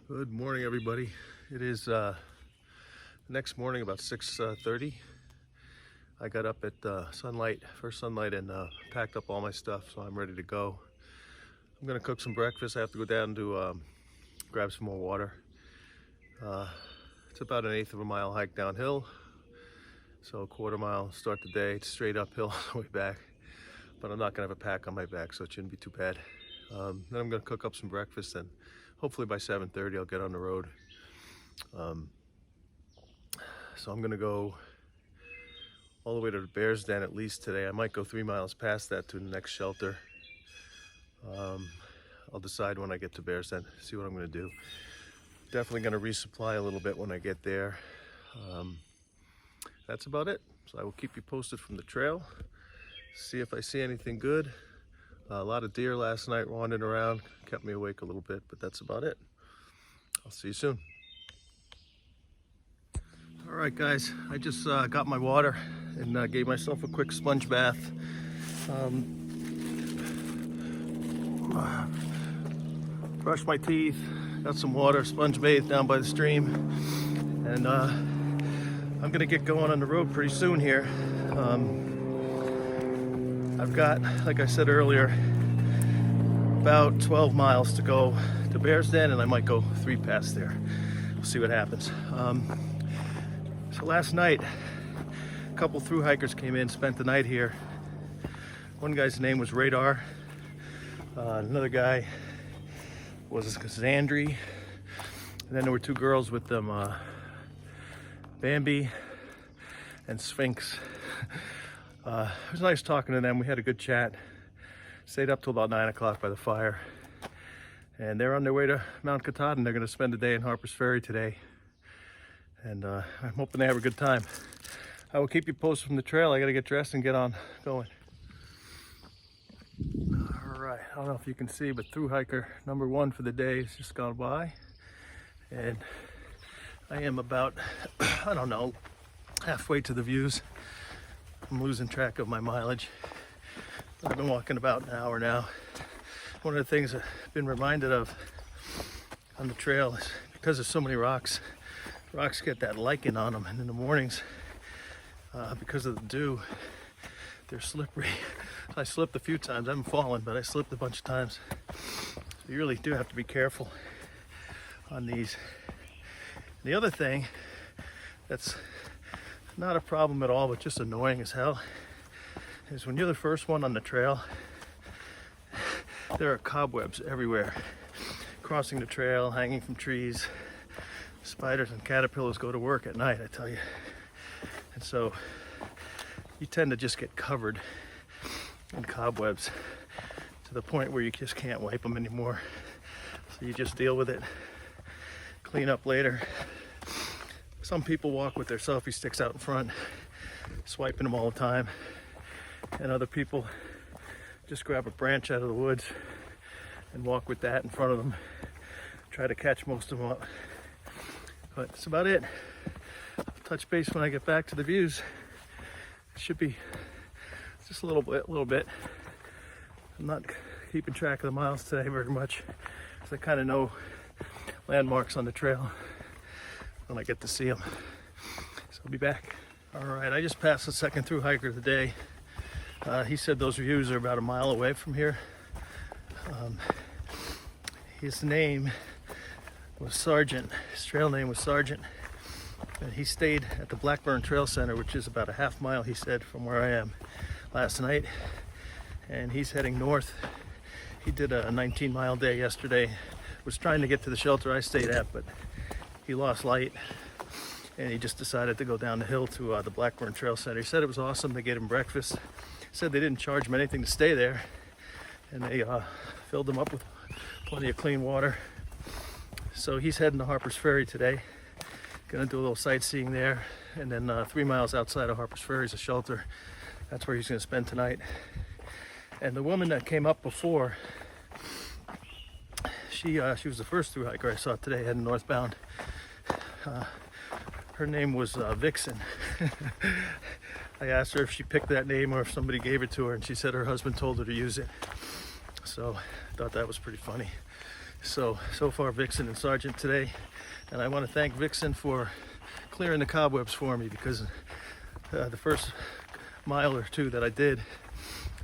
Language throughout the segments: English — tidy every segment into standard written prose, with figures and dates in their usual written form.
Good morning, everybody. It is next morning about 6:30. I got up at first sunlight, and packed up all my stuff, so I'm ready to go. I'm gonna cook some breakfast. I have to go down to grab some more water. It's about an eighth of a mile hike downhill, so a quarter mile start the day. It's straight uphill on the way back, but I'm not gonna have a pack on my back, so it shouldn't be too bad. Then I'm gonna cook up some breakfast, and hopefully by 7:30 I'll get on the road. So I'm gonna go all the way to the Bear's Den at least today. I might go 3 miles past that to the next shelter. I'll decide when I get to Bear's Den, see what I'm gonna do. Definitely gonna resupply a little bit when I get there. That's about it. So I will keep you posted from the trail, see if I see anything good. A lot of deer last night wandering around, kept me awake a little bit, but that's about it. I'll see you soon. All right, guys, I just got my water and gave myself a quick sponge bath. Brushed my teeth, got some water, sponge bathed down by the stream, and I'm gonna get going on the road pretty soon here. I've got, like I said earlier, about 12 miles to go to Bear's Den, and I might go 3 past there. We'll see what happens. So last night, a couple through hikers came in, spent the night here. One guy's name was Radar. Another guy was Xandri. And then there were 2 girls with them, Bambi and Sphinx. It was nice talking to them. We had a good chat. Stayed up till about 9 o'clock by the fire. And they're on their way to Mount Katahdin. They're gonna spend the day in Harper's Ferry today. And I'm hoping they have a good time. I will keep you posted from the trail. I gotta get dressed and get on going. All right, I don't know if you can see, but through hiker number 1 for the day has just gone by. And I am about, I don't know, halfway to the views. I'm losing track of my mileage. I've been walking about an hour now. One of the things I've been reminded of on the trail is because there's so many rocks get that lichen on them, and in the mornings, because of the dew, they're slippery. I slipped a few times. I haven't fallen, but I slipped a bunch of times. So you really do have to be careful on these. The other thing that's not a problem at all, but just annoying as hell, is when you're the first one on the trail, there are cobwebs everywhere, crossing the trail, hanging from trees. Spiders and caterpillars go to work at night, I tell you. And so you tend to just get covered in cobwebs to the point where you just can't wipe them anymore. So you just deal with it, clean up later. Some people walk with their selfie sticks out in front, swiping them all the time. And other people just grab a branch out of the woods and walk with that in front of them, try to catch most of them up. But that's about it. I'll touch base when I get back to the views. It should be just a little bit. I'm not keeping track of the miles today very much, because I kind of know landmarks on the trail when I get to see them. So I'll be back. All right, I just passed the second through hiker of the day. He said those views are about a mile away from here. His name was Sergeant. His trail name was Sergeant. And he stayed at the Blackburn Trail Center, which is about a half mile, he said, from where I am last night. And he's heading north. He did a 19-mile day yesterday. Was trying to get to the shelter I stayed at, but he lost light. And he just decided to go down the hill to the Blackburn Trail Center. He said it was awesome. They gave him breakfast. He said they didn't charge him anything to stay there. And they filled him up with plenty of clean water. So he's heading to Harper's Ferry today. Gonna do a little sightseeing there. And then 3 miles outside of Harper's Ferry is a shelter. That's where he's gonna spend tonight. And the woman that came up before, she was the first through hiker I saw today heading northbound. Her name was Vixen. I asked her if she picked that name or if somebody gave it to her, and she said her husband told her to use it. So I thought that was pretty funny. So far Vixen and Sergeant today, and I want to thank Vixen for clearing the cobwebs for me, because the first mile or two that I did,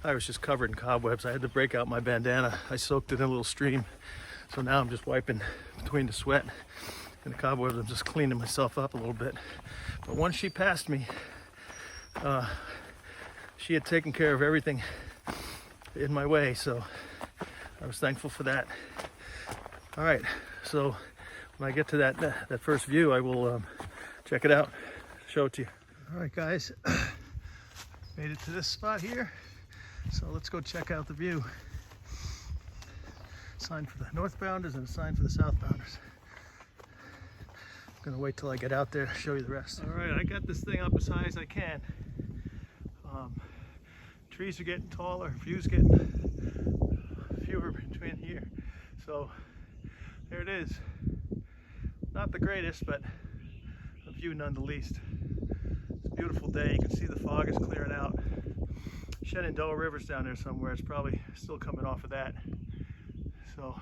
I was just covered in cobwebs. I had to break out my bandana. I soaked it in a little stream, so now I'm just wiping between the sweat and the cobwebs. I'm just cleaning myself up a little bit. But once she passed me, she had taken care of everything in my way, so I was thankful for that. All right, so when I get to that first view, I will check it out, show it to you. All right, guys, made it to this spot here, so let's go check out the view. Sign for the northbounders and a sign for the southbounders. I'm gonna wait till I get out there to show you the rest. All right, I got this thing up as high as I can. Trees are getting taller, view's getting fewer between here. So there it is. Not the greatest, but a view none the least. It's a beautiful day. You can see the fog is clearing out. Shenandoah River's down there somewhere. It's probably still coming off of that. So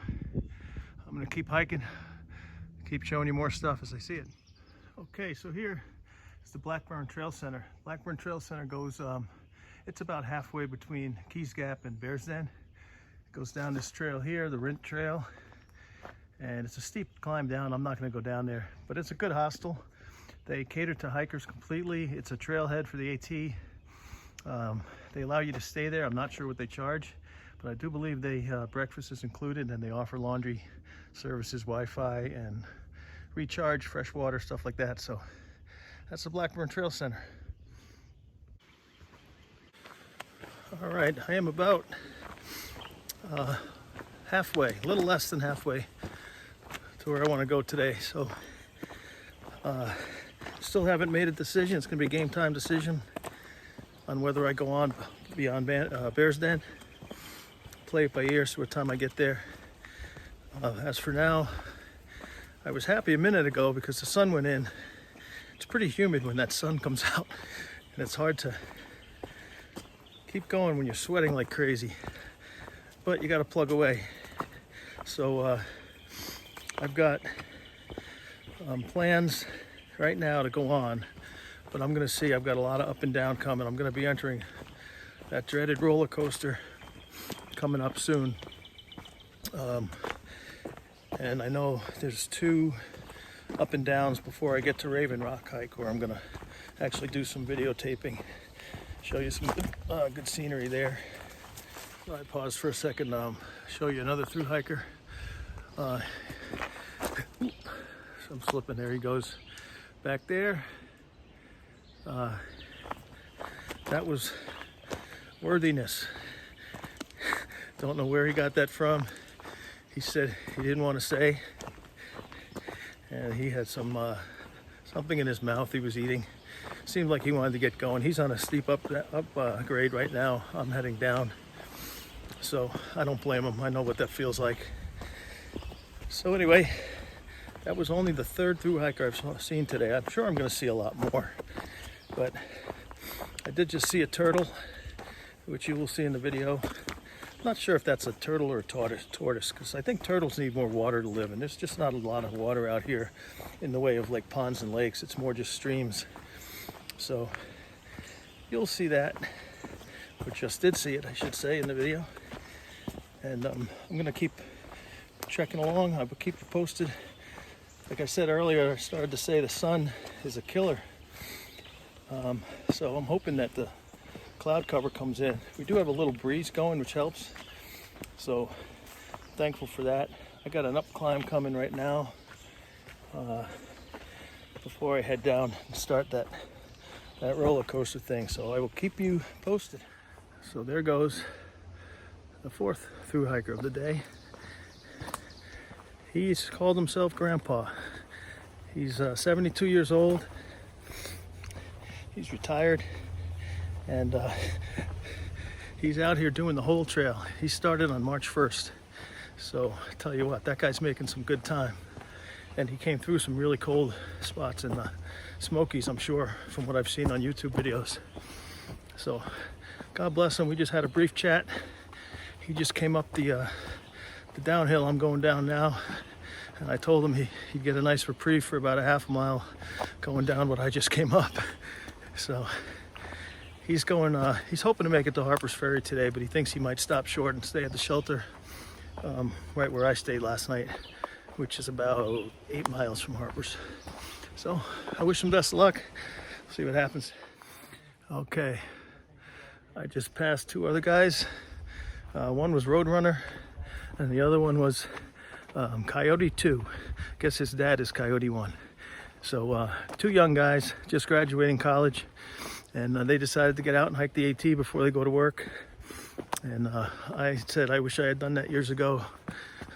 I'm gonna keep hiking, keep showing you more stuff as I see it. Okay, so here is the Blackburn Trail Center. Blackburn Trail Center goes, it's about halfway between Keys Gap and Bears Den. It goes down this trail here, the Rint Trail, and it's a steep climb down. I'm not going to go down there, but it's a good hostel. They cater to hikers completely. It's a trailhead for the AT. They allow you to stay there. I'm not sure what they charge, but I do believe breakfast is included, and they offer laundry services, Wi-Fi, and recharge, fresh water, stuff like that. So that's the Blackburn Trail Center. All right, I am about halfway, a little less than halfway to where I want to go today. So still haven't made a decision. It's going to be a game time decision on whether I go on beyond Bears Den. Play it by ear, so what time I get there. As for now, I was happy a minute ago because the sun went in. It's pretty humid when that sun comes out, and it's hard to keep going when you're sweating like crazy, but you got to plug away. So I've got plans right now to go on, but I'm gonna see. I've got a lot of up and down coming. I'm gonna be entering that dreaded roller coaster coming up soon, and I know there's 2 up and downs before I get to Raven Rock hike, where I'm gonna actually do some videotaping, show you some good scenery there. So I pause for a second, show you another through hiker. So I'm slipping, there he goes back there. That was Worthiness. Don't know where he got that from. He said he didn't want to say, and he had some something in his mouth he was eating. Seemed like he wanted to get going. He's on a steep up grade right now. I'm heading down, so I don't blame him. I know what that feels like. So anyway, that was only the 3rd through hiker I've seen today. I'm sure I'm going to see a lot more, but I did just see a turtle, which you will see in the video. I'm not sure if that's a turtle or a tortoise, because I think turtles need more water to live, and there's just not a lot of water out here in the way of like ponds and lakes. It's more just streams. So you'll see that, or just did see it, I should say, in the video. And I'm going to keep trekking along. I will keep you posted. Like I said earlier, I started to say the sun is a killer. So I'm hoping that the cloud cover comes in. We do have a little breeze going, which helps. So thankful for that. I got an up climb coming right now before I head down and start that roller coaster thing. So I will keep you posted. So there goes the 4th through hiker of the day. He's called himself Grandpa. He's 72 years old. He's retired, and he's out here doing the whole trail. He started on March 1st. So I tell you what, that guy's making some good time. And he came through some really cold spots in the Smokies, I'm sure, from what I've seen on YouTube videos. So God bless him. We just had a brief chat. He just came up the the downhill I'm going down now. And I told him he'd get a nice reprieve for about a half a mile going down what I just came up. So he's going, he's hoping to make it to Harper's Ferry today, but he thinks he might stop short and stay at the shelter right where I stayed last night, which is about 8 miles from Harper's. So I wish him best of luck. See what happens. Okay, I just passed 2 other guys. One was Roadrunner, and the other one was Coyote 2. Guess his dad is Coyote 1. So 2 young guys just graduating college, and they decided to get out and hike the AT before they go to work. And I said I wish I had done that years ago,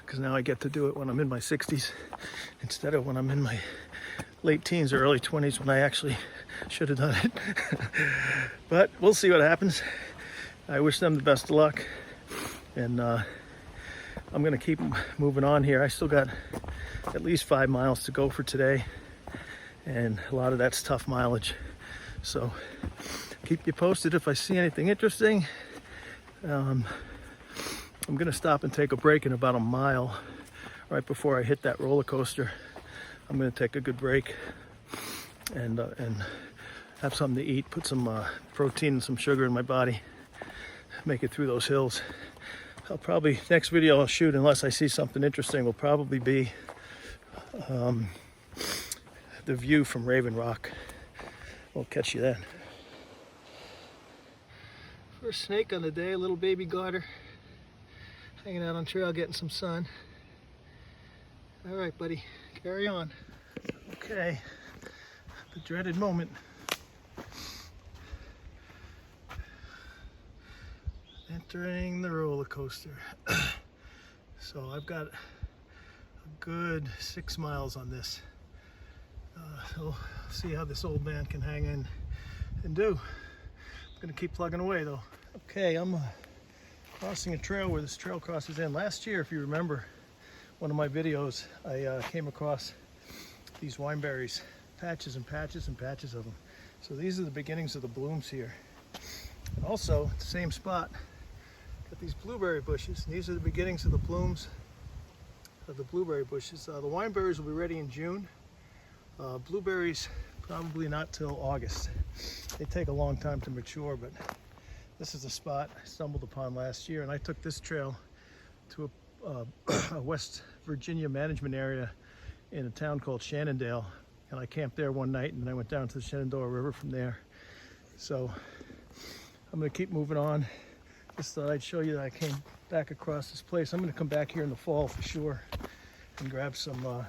because now I get to do it when I'm in my 60s instead of when I'm in my late teens or early 20s when I actually should have done it. But we'll see what happens. I wish them the best of luck, and I'm gonna keep moving on here. I still got at least 5 miles to go for today, and a lot of that's tough mileage. So keep you posted if I see anything interesting. I'm gonna stop and take a break in about a mile right before I hit that roller coaster. I'm gonna take a good break and have something to eat, put some protein and some sugar in my body, make it through those hills. I'll probably, next video I'll shoot, unless I see something interesting, will probably be the view from Raven Rock. We'll catch you then. First snake on the day, a little baby garter, hanging out on trail getting some sun. All right, buddy, carry on. Okay, the dreaded moment. Entering the roller coaster. So I've got a good 6 miles on this. So see how this old man can hang in and do. I'm gonna keep plugging away though. Okay, I'm crossing a trail where this trail crosses in. Last year, if you remember one of my videos, I came across these wineberries, patches and patches and patches of them. So these are the beginnings of the blooms here. And also, at the same spot, got these blueberry bushes. And these are the beginnings of the blooms of the blueberry bushes. The wineberries will be ready in June. Blueberries, probably not till August. They take a long time to mature, but this is a spot I stumbled upon last year, and I took this trail to a West Virginia management area in a town called Shenandoah, and I camped there one night, and then I went down to the Shenandoah River from there. So I'm gonna keep moving on. Just thought I'd show you that I came back across this place. I'm gonna come back here in the fall for sure and grab some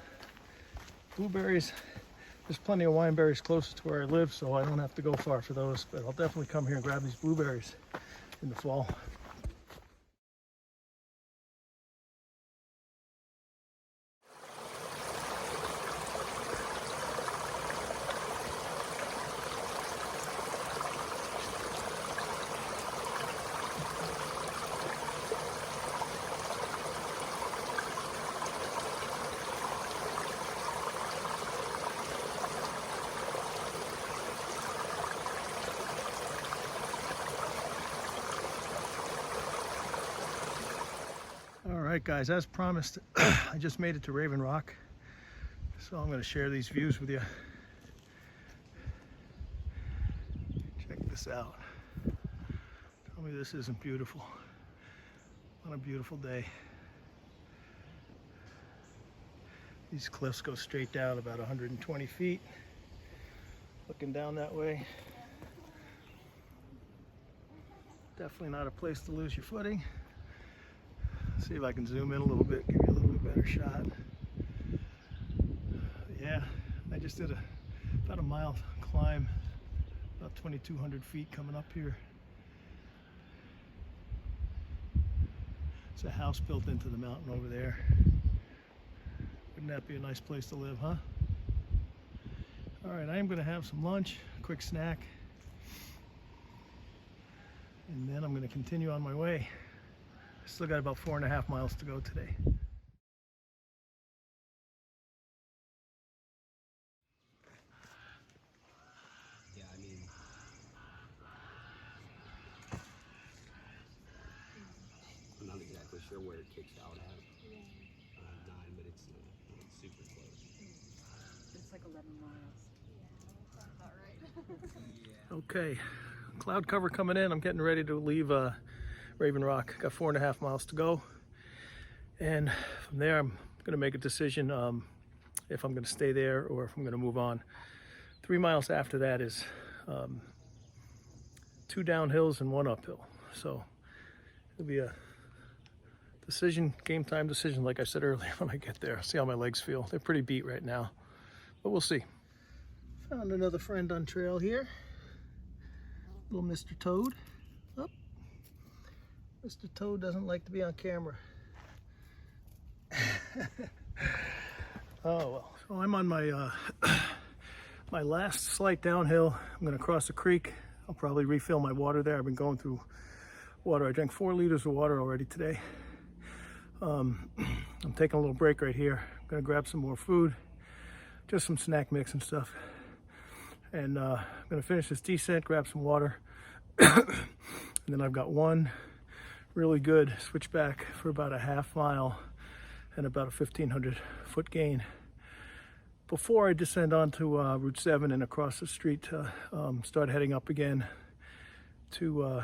blueberries. There's plenty of wineberries closer to where I live, so I don't have to go far for those, but I'll definitely come here and grab these blueberries in the fall. All right, guys, as promised, I just made it to Raven Rock, so I'm going to share these views with you. Check this out. Tell me this isn't beautiful. What a beautiful day. These cliffs go straight down about 120 feet. Looking down that way. Definitely not a place to lose your footing. See if I can zoom in a little bit, give you a little bit better shot. Yeah, I just did about a mile climb, about 2,200 feet coming up here. It's a house built into the mountain over there. Wouldn't that be a nice place to live, huh? All right, I am going to have some lunch, a quick snack, and then I'm going to continue on my way. Still got about 4.5 miles to go today. Yeah, I mean, I'm not exactly sure where it kicks out at. 9, but it's not super close. It's like 11 miles. Yeah, sounds about right. Okay, cloud cover coming in. I'm getting ready to leave Raven Rock. Got 4.5 miles to go. And from there, I'm gonna make a decision if I'm gonna stay there or if I'm gonna move on. 3 miles after that is 2 downhills and 1 uphill. So it'll be a decision, game time decision, like I said earlier, when I get there. See how my legs feel. They're pretty beat right now, but we'll see. Found another friend on trail here. Little Mr. Toad. Oh, Mr. Toad doesn't like to be on camera. Oh well. So I'm on my my last slight downhill. I'm gonna cross a creek. I'll probably refill my water there. I've been going through water. I drank 4 liters of water already today. I'm taking a little break right here. I'm gonna grab some more food, just some snack mix and stuff. And I'm gonna finish this descent, grab some water. And then I've got one really good switchback for about a half mile and about a 1,500 foot gain before I descend onto Route 7 and across the street to start heading up again to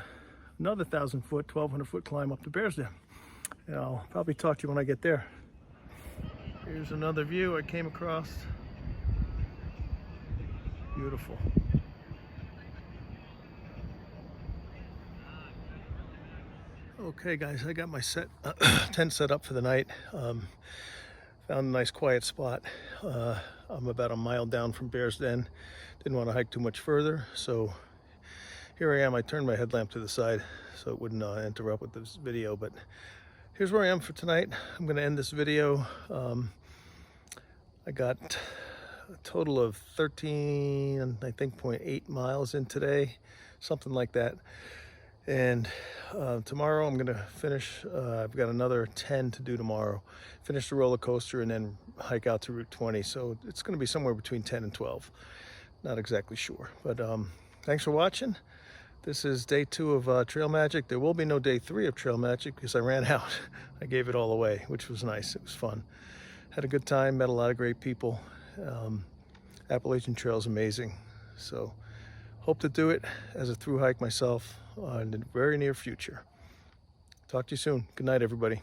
another 1,000 foot, 1,200 foot climb up to Bears Den. And I'll probably talk to you when I get there. Here's another view I came across. Beautiful. Okay guys, I got my tent set up for the night. Found a nice quiet spot. I'm about a mile down from Bears Den. Didn't want to hike too much further, so here I am. I turned my headlamp to the side so it wouldn't interrupt with this video, but here's where I am for tonight. I'm going to end this video. I got a total of 13, I think, 0.8 miles in today, something like that. And tomorrow I'm gonna finish, I've got another 10 to do tomorrow. Finish the roller coaster and then hike out to Route 20. So it's gonna be somewhere between 10 and 12. Not exactly sure, but thanks for watching. This is day 2 of Trail Magic. There will be no day 3 of Trail Magic because I ran out. I gave it all away, which was nice. It was fun. Had a good time, met a lot of great people. Appalachian Trail is amazing. So hope to do it as a through hike myself in the very near future. Talk to you soon. Good night, everybody.